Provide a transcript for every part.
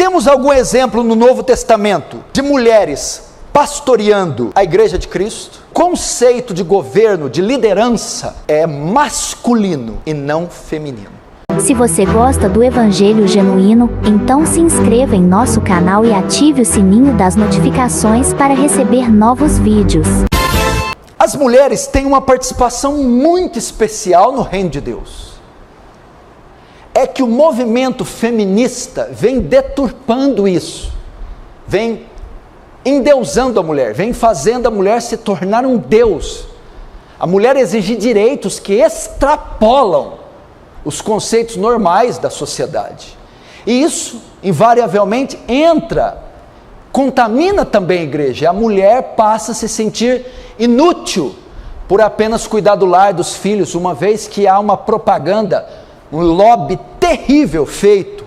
Temos algum exemplo no Novo Testamento de mulheres pastoreando a Igreja de Cristo? O conceito de governo, de liderança, é masculino e não feminino. Se você gosta do Evangelho Genuíno, então se inscreva em nosso canal e ative o sininho das notificações para receber novos vídeos. As mulheres têm uma participação muito especial no reino de Deus. É que o movimento feminista vem deturpando isso, vem endeusando a mulher, vem fazendo a mulher se tornar um deus. A mulher exige direitos que extrapolam os conceitos normais da sociedade. E isso, invariavelmente, contamina também a igreja. E a mulher passa a se sentir inútil por apenas cuidar do lar, dos filhos, uma vez que há uma propaganda, um lobby terrível feito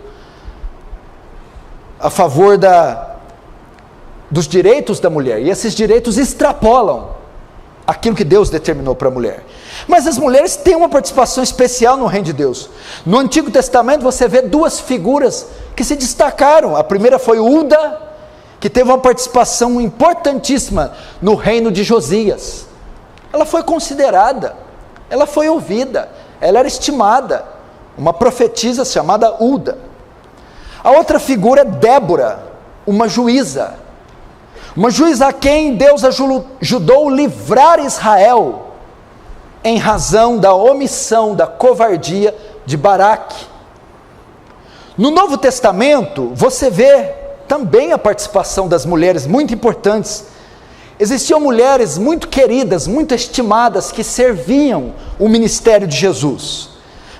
a favor dos direitos da mulher, e esses direitos extrapolam aquilo que Deus determinou para a mulher. Mas as mulheres têm uma participação especial no reino de Deus. No Antigo Testamento você vê duas figuras que se destacaram. A primeira foi Uda, que teve uma participação importantíssima no reino de Josias. Ela foi considerada, ela foi ouvida, ela era estimada, uma profetisa chamada Uda. A outra figura é Débora, uma juíza a quem Deus ajudou a livrar Israel em razão da omissão, da covardia de Baraque. No Novo Testamento você vê também a participação das mulheres muito importantes. Existiam mulheres muito queridas, muito estimadas, que serviam o ministério de Jesus.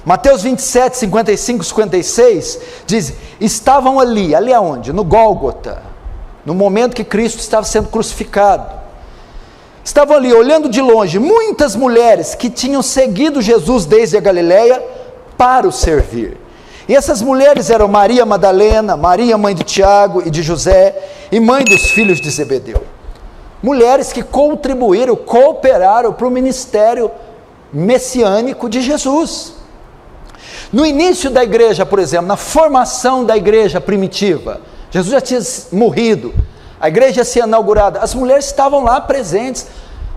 Mateus 27, 55 e 56 diz: estavam ali aonde? No Gólgota, no momento que Cristo estava sendo crucificado. Estavam ali olhando de longe muitas mulheres que tinham seguido Jesus desde a Galileia para o servir. E essas mulheres eram Maria Madalena, Maria mãe de Tiago e de José, e mãe dos filhos de Zebedeu. Mulheres que contribuíram, cooperaram para o ministério messiânico de Jesus. No início da igreja, por exemplo, na formação da igreja primitiva, Jesus já tinha morrido, a igreja ia ser inaugurada, as mulheres estavam lá presentes,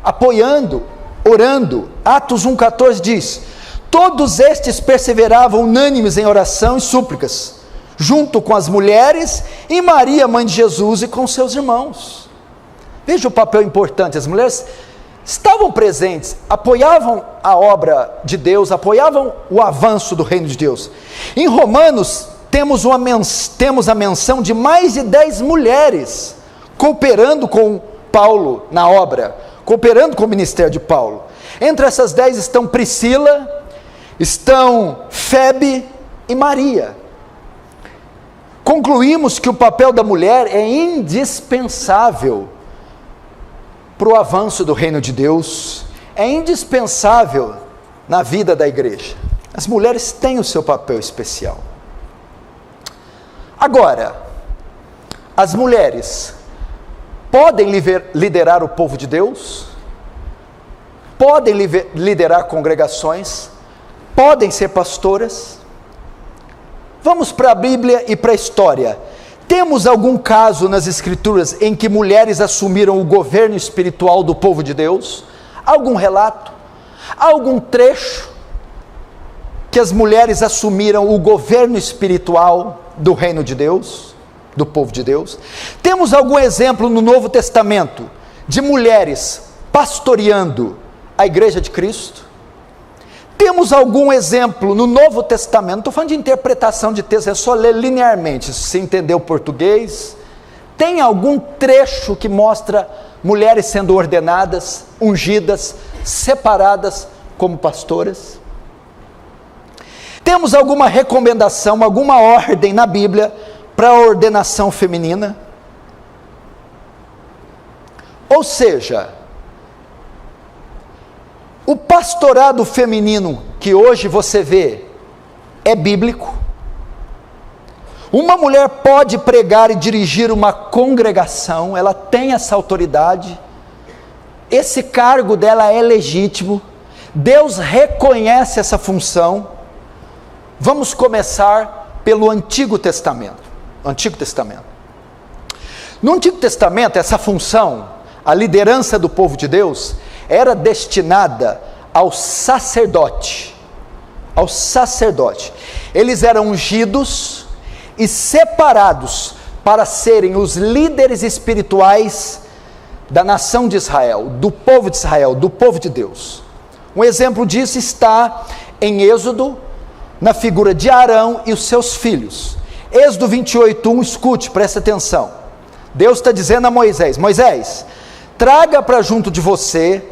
apoiando, orando. Atos 1,14 diz: todos estes perseveravam unânimes em oração e súplicas, junto com as mulheres e Maria, mãe de Jesus, e com seus irmãos. Veja o papel importante, as mulheres estavam presentes, apoiavam a obra de Deus, apoiavam o avanço do reino de Deus. Em Romanos, temos a menção de mais de 10 mulheres cooperando com Paulo na obra, cooperando com o ministério de Paulo. Entre essas 10 estão Priscila, estão Febe e Maria. Concluímos que o papel da mulher é indispensável para o avanço do reino de Deus, é indispensável na vida da igreja. As mulheres têm o seu papel especial. Agora, as mulheres podem liderar o povo de Deus, podem liderar congregações, podem ser pastoras. Vamos para a Bíblia e para a história. Temos algum caso nas Escrituras em que mulheres assumiram o governo espiritual do povo de Deus? Algum relato? Algum trecho que as mulheres assumiram o governo espiritual do reino de Deus, do povo de Deus? Temos algum exemplo no Novo Testamento de mulheres pastoreando a Igreja de Cristo? Temos algum exemplo no Novo Testamento? Não estou falando de interpretação de texto, é só ler linearmente, se você entender o português. Tem algum trecho que mostra mulheres sendo ordenadas, ungidas, separadas como pastoras? Temos alguma recomendação, alguma ordem na Bíblia para a ordenação feminina? Ou seja, o pastorado feminino que hoje você vê é bíblico? Uma mulher pode pregar e dirigir uma congregação, ela tem essa autoridade, esse cargo dela é legítimo, Deus reconhece essa função. Vamos começar pelo Antigo Testamento. Antigo Testamento. No Antigo Testamento, essa função, a liderança do povo de Deus, era destinada ao sacerdote. Ao sacerdote. Eles eram ungidos e separados para serem os líderes espirituais da nação de Israel, do povo de Israel, do povo de Deus. Um exemplo disso está em Êxodo, na figura de Arão e os seus filhos. Êxodo 28:1, escute, preste atenção. Deus está dizendo a Moisés: Moisés, traga para junto de você,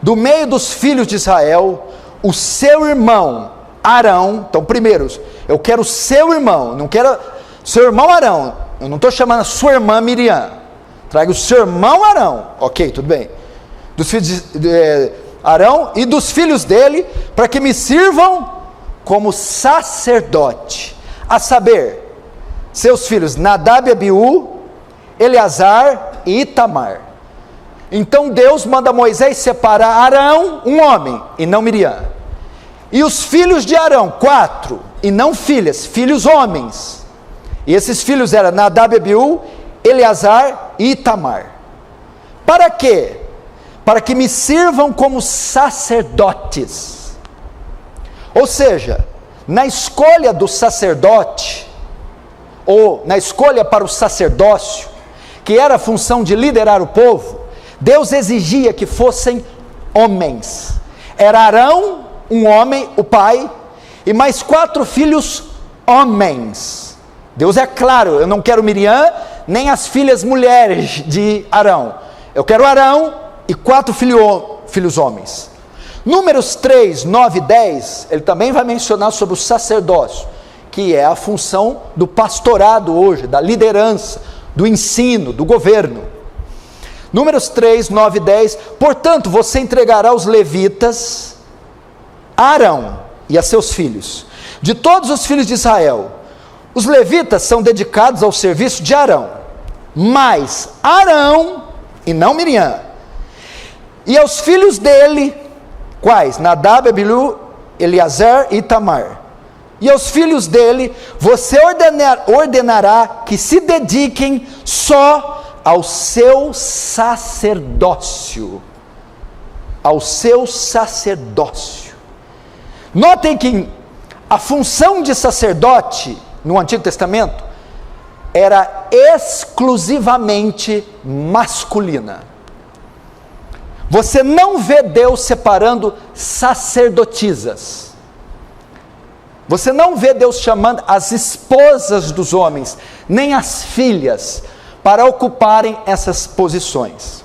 do meio dos filhos de Israel, o seu irmão Arão. Então, primeiro, eu quero o seu irmão, não quero seu irmão Arão, eu não estou chamando a sua irmã Miriam. Traga o seu irmão Arão, ok, tudo bem, dos filhos de Arão e dos filhos dele, para que me sirvam como sacerdote, a saber, seus filhos Nadab e Abiú, Eleazar e Itamar. Então Deus manda Moisés separar Arão, um homem, e não Miriam, e os filhos de Arão, 4, e não filhas, filhos homens, e esses filhos eram Nadab e Abiú, Eleazar e Itamar. Para quê? Para que me sirvam como sacerdotes. Ou seja, na escolha do sacerdote, ou na escolha para o sacerdócio, que era a função de liderar o povo, Deus exigia que fossem homens. Era Arão, um homem, o pai, e mais 4 filhos homens. Deus é claro, eu não quero Miriam, nem as filhas mulheres de Arão. Eu quero Arão e 4 filhos homens. Números 3, 9 e 10, ele também vai mencionar sobre o sacerdócio, que é a função do pastorado hoje, da liderança, do ensino, do governo. Números 3, 9 e 10, portanto, você entregará os levitas a Arão e a seus filhos. De todos os filhos de Israel, os levitas são dedicados ao serviço de Arão, mas Arão, e não Miriam, e aos filhos dele, quais? Nadab, Abiú, Eleazar e Itamar. E aos filhos dele, você ordenará que se dediquem só ao seu sacerdócio. Ao seu sacerdócio. Notem que a função de sacerdote no Antigo Testamento era exclusivamente masculina. Você não vê Deus separando sacerdotisas. Você não vê Deus chamando as esposas dos homens, nem as filhas, para ocuparem essas posições.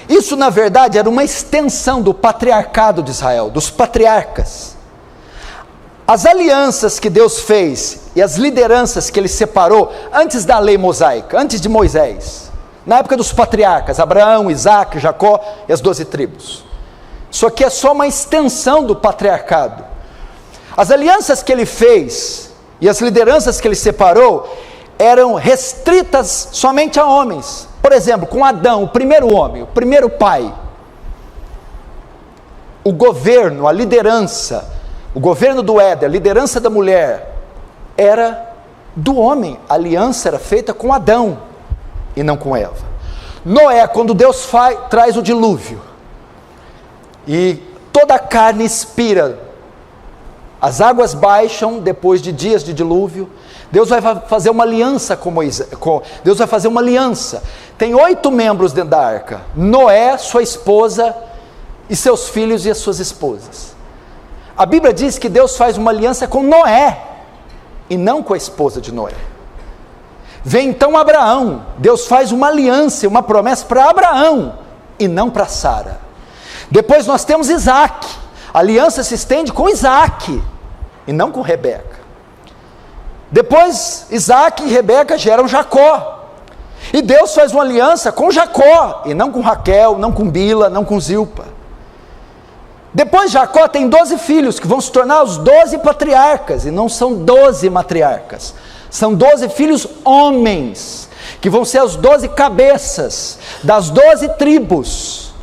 Isso, na verdade, era uma extensão do patriarcado de Israel, dos patriarcas. As alianças que Deus fez e as lideranças que Ele separou antes da lei mosaica, antes de Moisés, na época dos patriarcas, Abraão, Isaac, Jacó e as 12 tribos. Isso aqui é só uma extensão do patriarcado. As alianças que Ele fez e as lideranças que Ele separou eram restritas somente a homens. Por exemplo, com Adão, o primeiro homem, o primeiro pai. O governo, a liderança, o governo do Éden, a liderança da mulher, era do homem. A aliança era feita com Adão e não com Eva. Noé, quando Deus traz o dilúvio, e toda a carne expira, as águas baixam depois de dias de dilúvio, Deus vai fazer uma aliança com Moisés, Deus vai fazer uma aliança. Tem 8 membros dentro da arca: Noé, sua esposa e seus filhos e as suas esposas. A Bíblia diz que Deus faz uma aliança com Noé e não com a esposa de Noé. Vem então Abraão, Deus faz uma aliança, uma promessa para Abraão e não para Sara. Depois nós temos Isaac, a aliança se estende com Isaac e não com Rebeca. Depois Isaac e Rebeca geram Jacó, e Deus faz uma aliança com Jacó e não com Raquel, não com Bila, não com Zilpa. Depois Jacó tem 12 filhos que vão se tornar os 12 patriarcas, e não são 12 matriarcas, são 12 filhos homens, que vão ser as 12 cabeças das 12 tribos.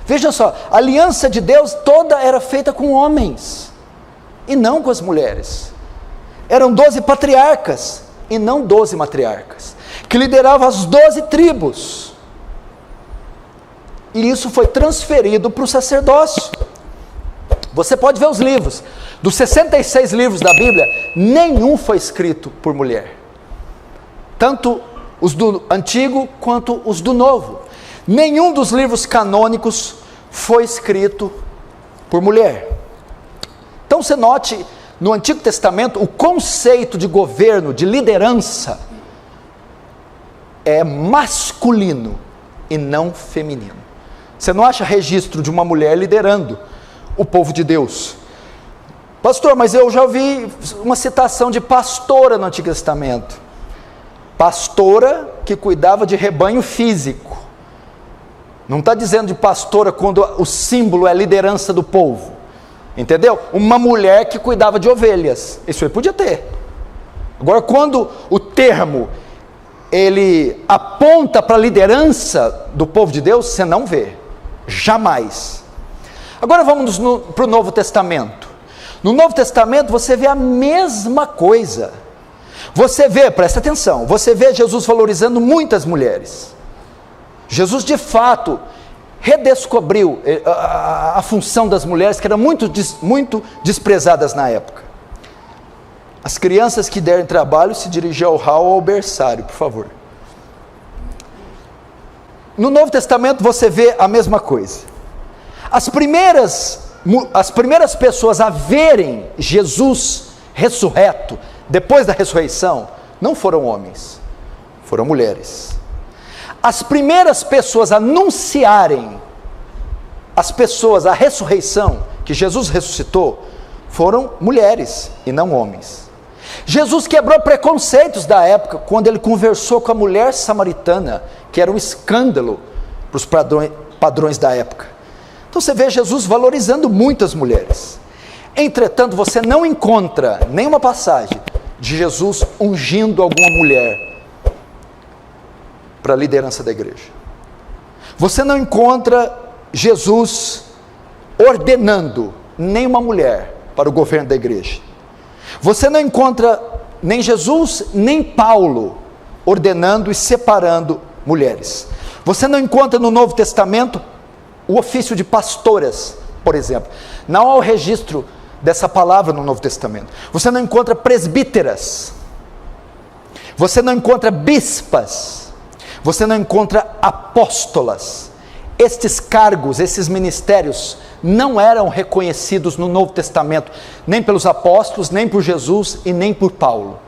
Veja só, a aliança de Deus toda era feita com homens, e não com as mulheres. Eram 12 patriarcas, e não 12 matriarcas, que lideravam as 12 tribos. E isso foi transferido para o sacerdócio. Você pode ver os livros. Dos 66 livros da Bíblia, nenhum foi escrito por mulher. Tanto os do Antigo quanto os do Novo. Nenhum dos livros canônicos foi escrito por mulher. Então você note, no Antigo Testamento, o conceito de governo, de liderança, é masculino e não feminino. Você não acha registro de uma mulher liderando o povo de Deus. Pastor, mas eu já ouvi uma citação de pastora no Antigo Testamento. Pastora que cuidava de rebanho físico. Não está dizendo de pastora quando o símbolo é a liderança do povo. Entendeu? Uma mulher que cuidava de ovelhas. Isso aí podia ter. Agora, quando o termo ele aponta para a liderança do povo de Deus, você não vê. Jamais. Agora vamos para o Novo Testamento. No Novo Testamento você vê a mesma coisa. Você vê, presta atenção, você vê Jesus valorizando muitas mulheres. Jesus de fato redescobriu a função das mulheres, que eram muito desprezadas na época. As crianças que derem trabalho se dirigem ao hall ou ao berçário, por favor. No Novo Testamento você vê a mesma coisa. As primeiras pessoas a verem Jesus ressurreto, depois da ressurreição, não foram homens, foram mulheres. As primeiras pessoas a anunciarem as pessoas a ressurreição, que Jesus ressuscitou, foram mulheres e não homens. Jesus quebrou preconceitos da época, quando ele conversou com a mulher samaritana, que era um escândalo para os padrões da época. Então você vê Jesus valorizando muitas mulheres. Entretanto, você não encontra nenhuma passagem de Jesus ungindo alguma mulher para a liderança da igreja. Você não encontra Jesus ordenando nenhuma mulher para o governo da igreja. Você não encontra nem Jesus, nem Paulo ordenando e separando mulheres. Você não encontra no Novo Testamento o ofício de pastoras, por exemplo. Não há o registro dessa palavra no Novo Testamento. Você não encontra presbíteras. Você não encontra bispas. Você não encontra apóstolas. Estes cargos, esses ministérios, não eram reconhecidos no Novo Testamento, nem pelos apóstolos, nem por Jesus e nem por Paulo.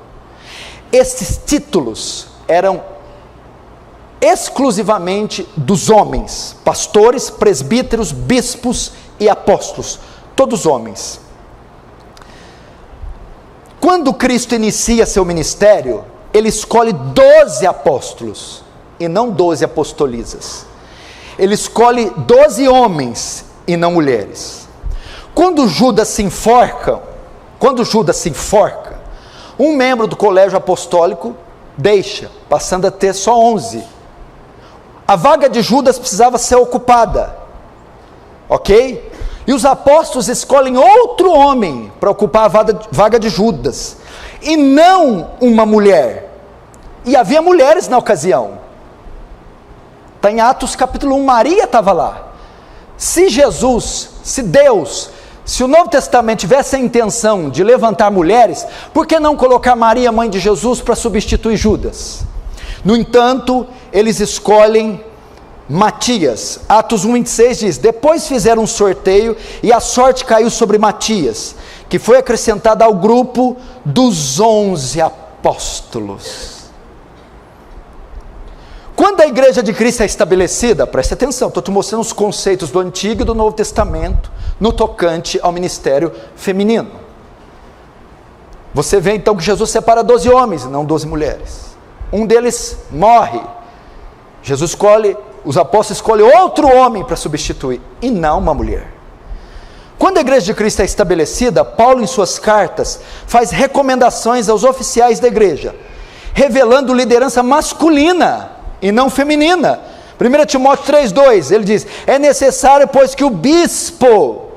Estes títulos eram exclusivamente dos homens, pastores, presbíteros, bispos e apóstolos, todos homens. Quando Cristo inicia seu ministério, ele escolhe 12 apóstolos, e não 12 apostolizas. Ele escolhe 12 homens, e não mulheres. Quando Judas se enforca, um membro do colégio apostólico deixa, passando a ter só 11. A vaga de Judas precisava ser ocupada, ok? E os apóstolos escolhem outro homem para ocupar a vaga de Judas, e não uma mulher. E havia mulheres na ocasião. Está em Atos capítulo 1, Maria estava lá. Se Jesus, se Deus, se o Novo Testamento tivesse a intenção de levantar mulheres, por que não colocar Maria, mãe de Jesus, para substituir Judas? No entanto, eles escolhem Matias. Atos 1,26 diz: depois fizeram um sorteio e a sorte caiu sobre Matias, que foi acrescentado ao grupo dos 11 apóstolos. Quando a igreja de Cristo é estabelecida, preste atenção, estou te mostrando os conceitos do Antigo e do Novo Testamento no tocante ao ministério feminino. Você vê então que Jesus separa 12 homens e não 12 mulheres. Um deles morre. Jesus escolhe, os apóstolos escolhem outro homem para substituir, e não uma mulher. Quando a igreja de Cristo é estabelecida, Paulo em suas cartas faz recomendações aos oficiais da igreja, revelando liderança masculina e não feminina. 1 Timóteo 3,2, ele diz: é necessário, pois, que o bispo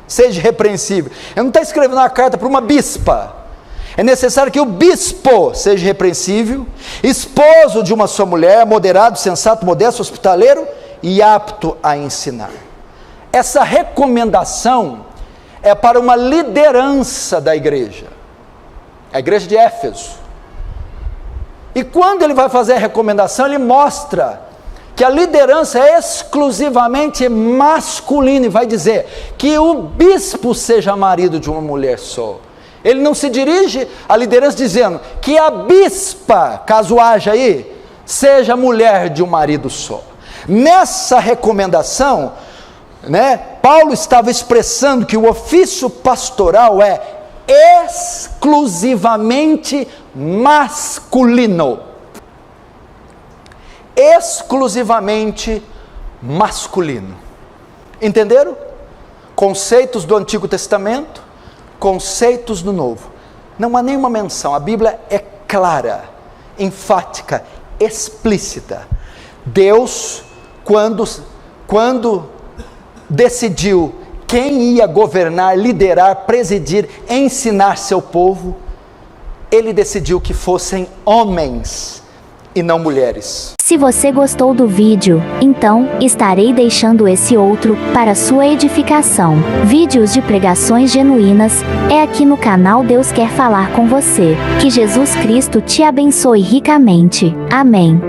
seja repreensível. Ele não está escrevendo uma carta para uma bispa, É necessário que o bispo seja irrepreensível, esposo de uma só mulher, moderado, sensato, modesto, hospitaleiro e apto a ensinar. Essa recomendação é para uma liderança da igreja, a igreja de Éfeso. E quando ele vai fazer a recomendação, ele mostra que a liderança é exclusivamente masculina, e vai dizer que o bispo seja marido de uma mulher só. Ele não se dirige à liderança dizendo que a bispa, caso haja aí, seja mulher de um marido só. Nessa recomendação, Paulo estava expressando que o ofício pastoral é exclusivamente masculino. Exclusivamente masculino. Entenderam? Conceitos do Antigo Testamento, conceitos do Novo. Não há nenhuma menção, a Bíblia é clara, enfática, explícita. Deus, quando decidiu quem ia governar, liderar, presidir, ensinar seu povo, ele decidiu que fossem homens e não mulheres. Se você gostou do vídeo, então, estarei deixando esse outro, para sua edificação. Vídeos de pregações genuínas, é aqui no canal Deus Quer Falar com Você. Que Jesus Cristo te abençoe ricamente. Amém.